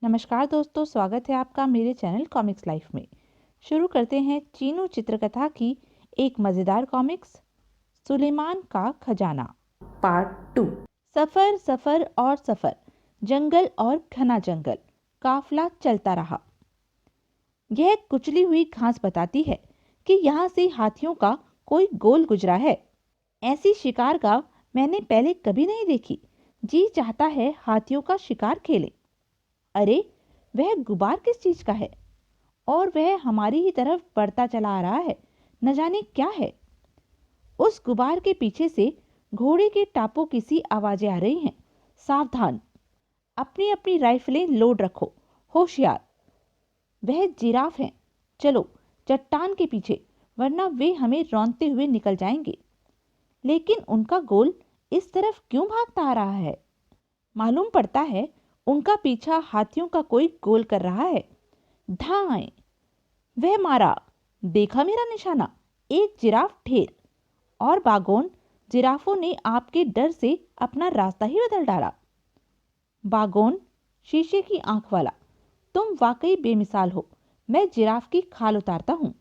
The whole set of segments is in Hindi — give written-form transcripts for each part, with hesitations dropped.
नमस्कार दोस्तों, स्वागत है आपका मेरे चैनल कॉमिक्स लाइफ में। शुरू करते हैं चीनू चित्रकथा की एक मज़ेदार कॉमिक्स, सुलेमान का खजाना पार्ट 2। सफ़र सफ़र और सफ़र, जंगल और घना जंगल, काफिला चलता रहा। यह कुचली हुई घास बताती है कि यहाँ से हाथियों का कोई गोल गुजरा है। ऐसी शिकार गांव मैंने पहले कभी नहीं देखी। जी चाहता है हाथियों का शिकार खेलें। अरे, वह गुबार किस चीज का है? और वह हमारी ही तरफ बढ़ता चला आ रहा है। न जाने क्या है। उस गुबार के पीछे से घोड़े के टापों की सी आवाजें आ रही हैं। सावधान, अपनी अपनी राइफलें लोड रखो, होशियार। वह जिराफ हैं। चलो चट्टान के पीछे, वरना वे हमें रौंदते हुए निकल जाएंगे। लेकिन उनका गोल इस तरफ क्यों भागता आ रहा है? मालूम पड़ता है उनका पीछा हाथियों का कोई गोल कर रहा है। धाएं, वह मारा। देखा मेरा निशाना? एक जिराफ ढेर। और बागोन, जिराफों ने आपके डर से अपना रास्ता ही बदल डाला। बागोन, शीशे की आंख वाला, तुम वाकई बेमिसाल हो। मैं जिराफ की खाल उतारता हूँ।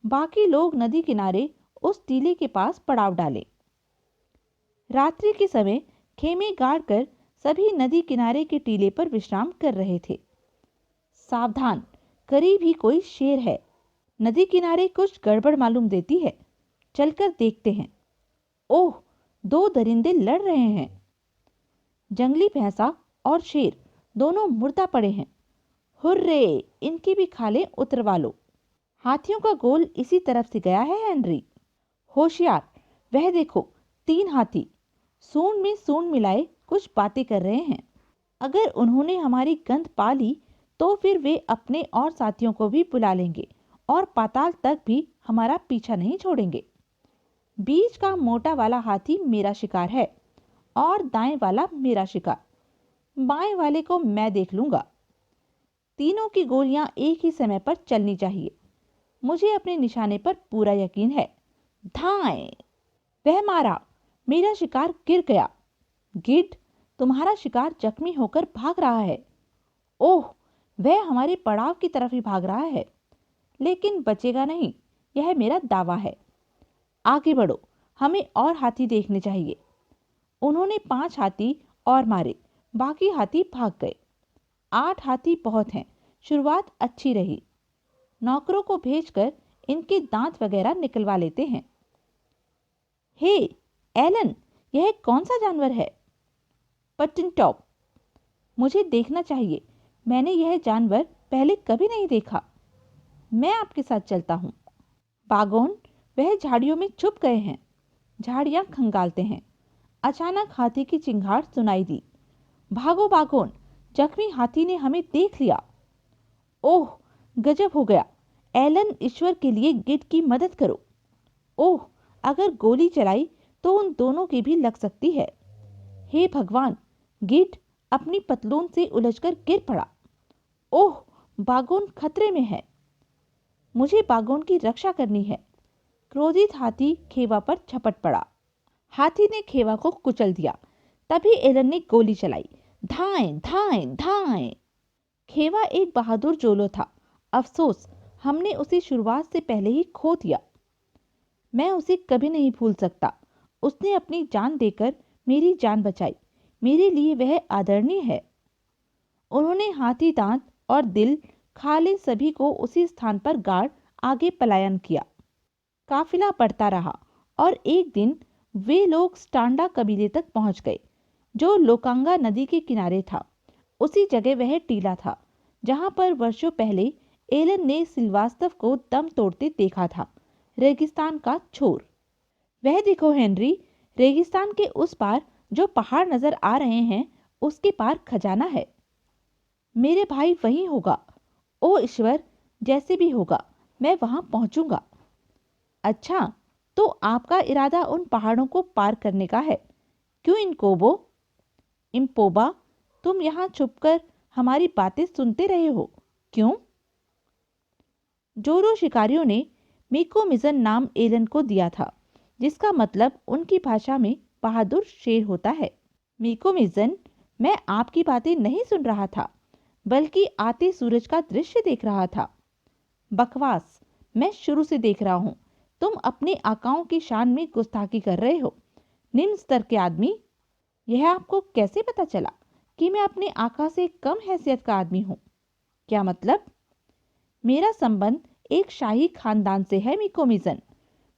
बाकी लोग नदी किनारे उस टीले के पास पड़ाव डाले। रात्रि के समय खेमे गाड़कर सभी नदी किनारे के टीले पर विश्राम कर रहे थे। सावधान, करीब ही कोई शेर है। नदी किनारे कुछ गड़बड़ मालूम देती है। चलकर देखते हैं। ओह, दो दरिंदे लड़ रहे हैं। जंगली भैंसा और शेर दोनों मुर्दा पड़े हैं। हुर्रे, इनकी भी खालें उतरवा लो। हाथियों का गोल इसी तरफ से गया है हेनरी। होशियार, वह देखो, 3 हाथी सूंड में सूंड मिलाए कुछ बातें कर रहे हैं। अगर उन्होंने हमारी गंध पा ली तो फिर वे अपने और साथियों को भी बुला लेंगे और पाताल तक भी हमारा पीछा नहीं छोड़ेंगे। बीच का मोटा वाला हाथी मेरा शिकार है और दाएं वाला मेरा शिकार। बाएं वाले को मैं देख लूंगा। तीनों की गोलियां एक ही समय पर चलनी चाहिए। मुझे अपने निशाने पर पूरा यकीन है। धाएं, वह मारा। मेरा शिकार गिर गया। गिद्ध, तुम्हारा शिकार जख्मी होकर भाग रहा है। ओह, वह हमारे पड़ाव की तरफ ही भाग रहा है, लेकिन बचेगा नहीं, यह मेरा दावा है। आगे बढ़ो, हमें और हाथी देखने चाहिए। उन्होंने 5 हाथी और मारे, बाकी हाथी भाग गए। 8 हाथी बहुत हैं। शुरुआत अच्छी रही। नौकरों को भेजकर इनके दांत वगैरह निकलवा लेते हैं। हे एलन, यह कौन सा जानवर है? पट्टनटॉप। मुझे देखना चाहिए। मैंने यह जानवर पहले कभी नहीं देखा। मैं आपके साथ चलता हूँ। बागोन, वह झाड़ियों में छुप गए हैं। झाड़ियां खंगालते हैं। अचानक हाथी की चिंगाड़ सुनाई दी। भागो बागोन, जख्मी हाथी ने हमें देख लिया। ओह, गजब हो गया। एलन, ईश्वर के लिए गिद्ध की मदद करो। ओह, अगर गोली चलाई तो उन दोनों की भी लग सकती है। हे भगवान, गिद्ध अपनी पतलून से उलझकर गिर पड़ा। ओह, बागोन खतरे में है। मुझे बागोन की रक्षा करनी है। क्रोधित हाथी खेवा पर झपट पड़ा। हाथी ने खेवा को कुचल दिया। तभी एलन ने गोली चलाई। धाएं धाएं धाएं। खेवा एक बहादुर जोलो था। अफसोस, हमने उसे शुरुआत से पहले ही खो दिया। मैं उसे कभी नहीं भूल सकता। उसने अपनी जान देकर मेरी जान बचाई। मेरे लिए वह आदरणीय है। उन्होंने हाथी दांत और दिल खाले सभी को उसी स्थान पर गाड़ आगे पलायन किया। काफिला बढ़ता रहा और एक दिन वे लोग स्टांडा कबीले तक पहुंच गए, जो लोकांगा नदी के किनारे था। उसी जगह वह टीला था जहां पर वर्षों पहले एलन ने सिल्वास्तव को दम तोड़ते देखा था। रेगिस्तान का छोर। वह देखो हेनरी, रेगिस्तान के उस पार जो पहाड़ नजर आ रहे हैं, उसके पार खजाना है। मेरे भाई वहीं होगा। ओ ईश्वर, जैसे भी होगा मैं वहां पहुंचूंगा। अच्छा, तो आपका इरादा उन पहाड़ों को पार करने का है? क्यों इनकोबो? इम्पोबा, तुम यहाँ छुपकर हमारी बातें सुनते रहे हो, क्यों? जोरो शिकारियों ने मेकोमिजन नाम एलन को दिया था, जिसका मतलब उनकी भाषा में बहादुर शेर होता है। मेकोमिजन, मैं आपकी बातें नहीं सुन रहा था। बल्कि आते सूरज का दृश्य देख रहा था। बकवास, मैं शुरू से देख रहा हूँ। तुम अपने आकाओं की शान में गुस्ताखी कर रहे हो, निम्न स्तर के आदमी। यह आपको कैसे पता चला कि मैं अपने आका से कम हैसियत का आदमी हूँ? क्या मतलब? मेरा संबंध एक शाही खानदान से है मिकोमिजन।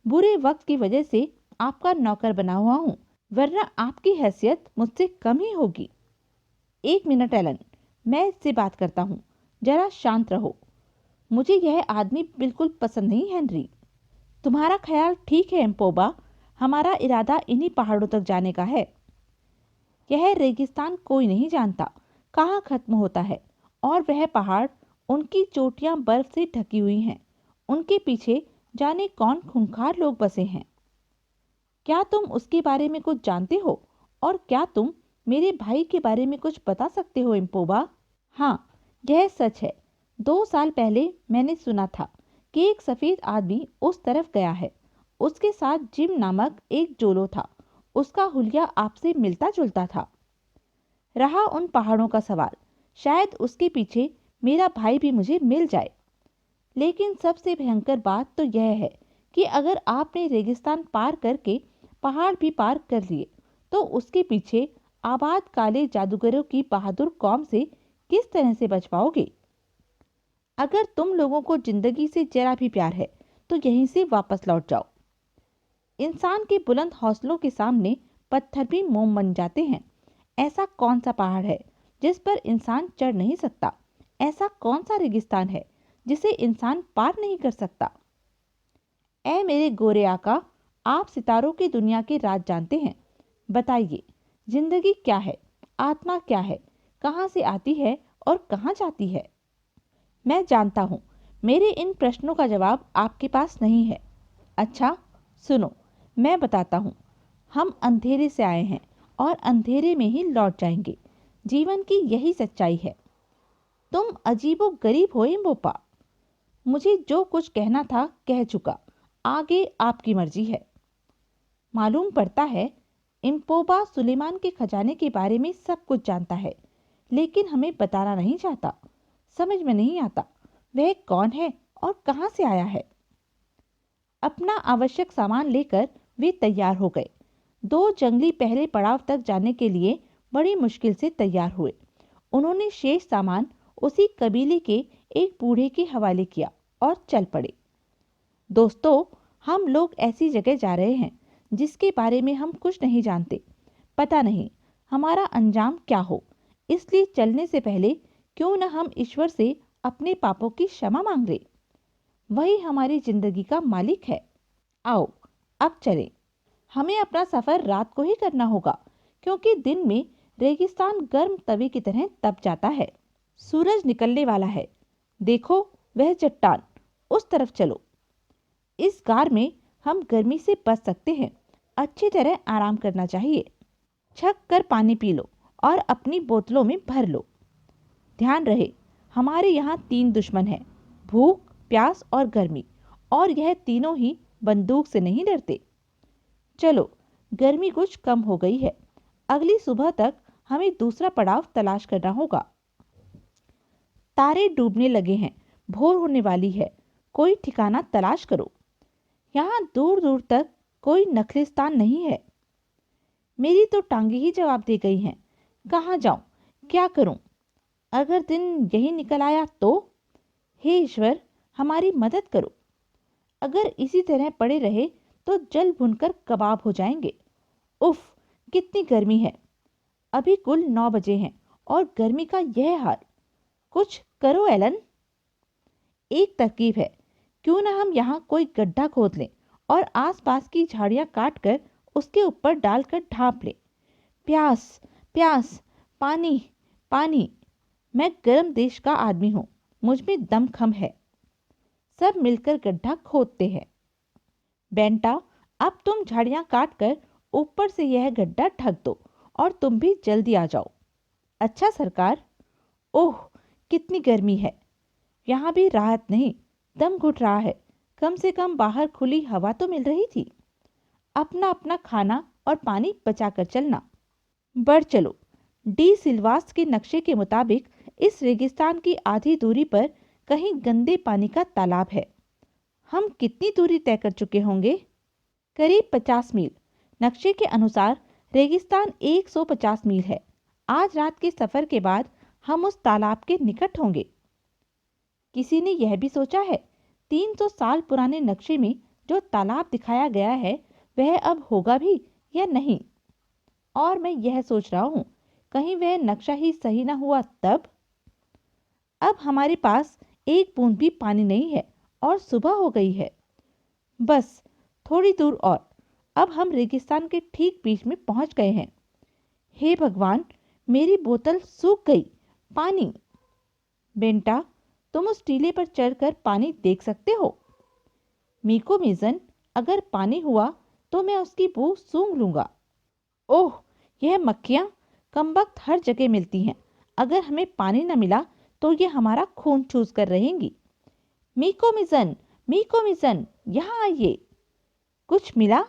बुरे वक्त की वजह से आपका नौकर बना हुआ हूँ, वरना आपकी हैसियत मुझसे कम ही होगी। 1 मिनट एलन, मैं इससे बात करता हूँ, जरा शांत रहो। मुझे यह आदमी बिल्कुल पसंद नहीं हेनरी। तुम्हारा ख्याल ठीक है एम्पोबा, हमारा इरादा इन्हीं पहाड़ों तक जाने का है। यह रेगिस्तान कोई नहीं जानता कहाँ खत्म होता है, और वह पहाड़, उनकी चोटियां बर्फ से ढकी हुई हैं। उनके पीछे जाने कौन खूंखार लोग बसे हैं। क्या तुम उसके बारे में कुछ जानते हो? और क्या तुम मेरे भाई के बारे में कुछ बता सकते हो एम्पोबा? हाँ, यह सच है। 2 साल पहले मैंने सुना था कि एक सफेद आदमी उस तरफ गया है। उसके साथ जिम नामक एक जोलो था। उसका हुलिया आपसे मिलता जुलता था। रहा उन पहाड़ों का सवाल, शायद उसके पीछे मेरा भाई भी मुझे मिल जाए। लेकिन सबसे भयंकर बात तो यह है कि अगर आपने रेगिस्तान पार करके पहाड़ भी पार कर लिए, तो उसके पीछे आबाद काले जादूगरों की बहादुर कौम से किस तरह से बच पाओगे? अगर तुम लोगों को जिंदगी से जरा भी प्यार है, तो यहीं से वापस लौट जाओ। इंसान के बुलंद हौसलों के सामने पत्थर भी मोम बन जाते हैं। ऐसा कौन सा पहाड़ है जिस पर इंसान चढ़ नहीं सकता? ऐसा कौन सा रेगिस्तान है जिसे इंसान पार नहीं कर सकता? ऐ मेरे गोरे आका, आप सितारों की दुनिया के राज जानते हैं। बताइए, जिंदगी क्या है? आत्मा क्या है? कहाँ से आती है और कहाँ जाती है? मैं जानता हूँ, मेरे इन प्रश्नों का जवाब आपके पास नहीं है। अच्छा, सुनो, मैं बताता हूँ। हम अंधेरे से आए हैं और अंधेरे में ही लौट जाएंगे। जीवन की यही सच्चाई है। तुम अजीबो गरीब हो एम्पोबा। मुझे जो कुछ कहना था कह चुका। आगे आपकी मर्जी है। मालूम पड़ता है एम्पोबा सुलेमान के खजाने के बारे में सब कुछ जानता है, लेकिन हमें बताना नहीं चाहता। समझ में नहीं आता वह कौन है और कहां से आया है। अपना आवश्यक सामान लेकर वे तैयार हो गए। 2 जंगली पहले पड़ाव तक जाने के लिए बड़ी मुश्किल से तैयार हुए। उन्होंने शेष सामान उसी कबीले के एक बूढ़े के हवाले किया और चल पड़े। दोस्तों, हम लोग ऐसी जगह जा रहे हैं जिसके बारे में हम कुछ नहीं जानते। पता नहीं हमारा अंजाम क्या हो, इसलिए चलने से पहले क्यों न हम ईश्वर से अपने पापों की क्षमा मांग लें। वही हमारी जिंदगी का मालिक है। आओ, अब चलें। हमें अपना सफर रात को ही करना होगा, क्योंकि दिन में रेगिस्तान गर्म तवे की तरह तप जाता है। सूरज निकलने वाला है। देखो, वह चट्टान, उस तरफ चलो। इस गार में हम गर्मी से बच सकते हैं। अच्छी तरह आराम करना चाहिए। छक कर पानी पी लो और अपनी बोतलों में भर लो। ध्यान रहे, हमारे यहाँ 3 दुश्मन हैं, भूख, प्यास और गर्मी, और यह तीनों ही बंदूक से नहीं डरते। चलो, गर्मी कुछ कम हो गई है। अगली सुबह तक हमें दूसरा पड़ाव तलाश करना होगा। तारे डूबने लगे हैं, भोर होने वाली है। कोई ठिकाना तलाश करो। यहाँ दूर दूर तक कोई नखलिस्तान नहीं है। मेरी तो टांगे ही जवाब दे गई हैं। कहाँ जाऊं, क्या करूं? अगर दिन यही निकल आया तो? हे ईश्वर, हमारी मदद करो। अगर इसी तरह पड़े रहे तो जल भुनकर कबाब हो जाएंगे। उफ, कितनी गर्मी है। अभी कुल 9 बजे हैं और गर्मी का यह हाल। कुछ करो एलन। एक तरकीब है, क्यों ना हम यहाँ कोई गड्ढा खोद लें और आसपास की झाड़ियाँ काटकर उसके ऊपर डालकर ढांप लें। प्यास, प्यास, पानी, पानी। मैं गर्म देश का आदमी हूँ, मुझ में दमखम है। सब मिलकर गड्ढा खोदते हैं। बेंटा, अब तुम झाड़ियाँ काटकर ऊपर से यह गड्ढा ढक दो और तुम भी जल्दी आ जाओ। अच्छा सरकार। ओह, कितनी गर्मी है। यहाँ भी राहत नहीं, दम घुट रहा है। कम से कम बाहर खुली हवा तो मिल रही थी। अपना अपना खाना और पानी बचाकर चलना। बढ़ चलो। डी सिल्वास के नक्शे के मुताबिक इस रेगिस्तान की आधी दूरी पर कहीं गंदे पानी का तालाब है। हम कितनी दूरी तय कर चुके होंगे? करीब 50 मील। नक्शे के अनुसार रेगिस्तान 150 मील है। आज रात के सफर के बाद हम उस तालाब के निकट होंगे। किसी ने यह भी सोचा है 300 साल पुराने नक्शे में जो तालाब दिखाया गया है वह अब होगा भी या नहीं? और मैं यह सोच रहा हूँ कहीं वह नक्शा ही सही ना हुआ तब? अब हमारे पास एक बूंद भी पानी नहीं है और सुबह हो गई है। बस थोड़ी दूर और, अब हम रेगिस्तान के ठीक बीच में पहुंच गए हैं। हे भगवान, मेरी बोतल सूख गई। पानी! बेंटा, तुम उस टीले पर चढ़कर पानी देख सकते हो? मीको मिजन, अगर पानी हुआ तो मैं उसकी बू सूंघ लूंगा। ओह, यह मक्खियां कमबख्त हर जगह मिलती हैं। अगर हमें पानी न मिला तो ये हमारा खून चूस कर रहेंगी। मीको मिजन, यहाँ आइए। कुछ मिला?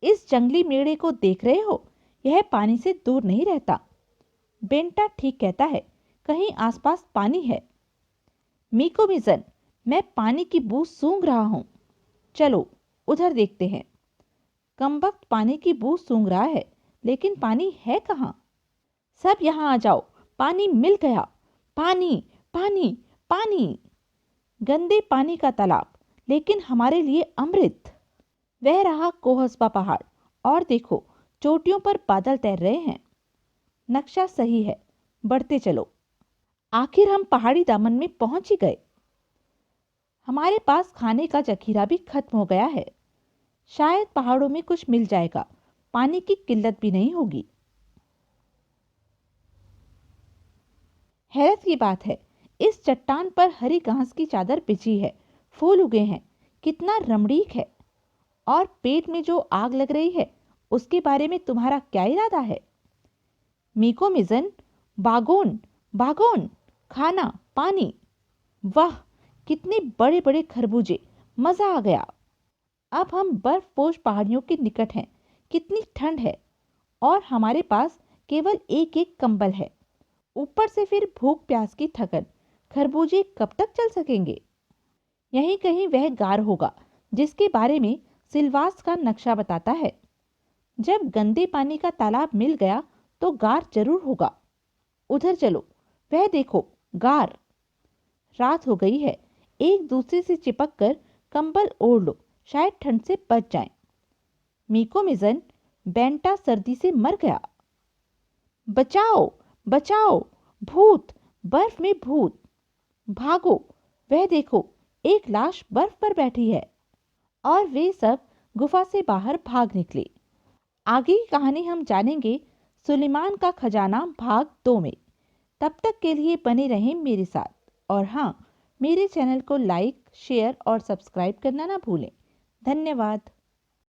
इस जंगली मेढ़े को देख रहे हो? यह पानी से दूर नहीं रहता। बेंटा ठीक कहता है, कहीं आसपास पानी है। मीको मिजन, मैं पानी की बू सूंघ रहा हूँ। चलो उधर देखते हैं। कमबख्त पानी की बू सूंघ रहा है, लेकिन पानी है कहाँ? सब यहाँ आ जाओ, पानी मिल गया। पानी, पानी, पानी! गंदे पानी का तालाब, लेकिन हमारे लिए अमृत। वह रहा कोहसबा पहाड़, और देखो चोटियों पर बादल तैर रहे हैं। नक्शा सही है, बढ़ते चलो। आखिर हम पहाड़ी दामन में पहुंच ही गए। हमारे पास खाने का जखीरा भी खत्म हो गया है। शायद पहाड़ों में कुछ मिल जाएगा, पानी की किल्लत भी नहीं होगी। हैरत की बात है, इस चट्टान पर हरी घास की चादर बिछी है, फूल उगे हैं, कितना रमणीक है। और पेट में जो आग लग रही है उसके बारे में तुम्हारा क्या इरादा है? मीको मिजन, बागोन, बागोन, खाना, पानी! वाह, कितने बड़े बड़े खरबूजे! मजा आ गया। अब हम बर्फपोश पहाड़ियों के निकट हैं। कितनी ठंड है, और हमारे पास केवल एक एक कंबल है। ऊपर से फिर भूख प्यास की थकन। खरबूजे कब तक चल सकेंगे? यहीं कहीं वह गार होगा जिसके बारे में सिलवास का नक्शा बताता है। जब गंदे पानी का तालाब मिल गया तो गार जरूर होगा। उधर चलो, वह देखो, गार! रात हो गई है, एक दूसरे से चिपक कर कंबल ओढ़ लो, शायद ठंड से बच जाएं। मीको मिजन, बेंटा सर्दी से मर गया। बचाओ, बचाओ! भूत! बर्फ में भूत! भागो! वह देखो, एक लाश बर्फ पर बैठी है। और वे सब गुफा से बाहर भाग निकले। आगे की कहानी हम जानेंगे सुलेमान का खजाना भाग 2 में। तब तक के लिए बने रहें मेरे साथ। और हाँ, मेरे चैनल को लाइक, शेयर और सब्सक्राइब करना ना भूलें। धन्यवाद।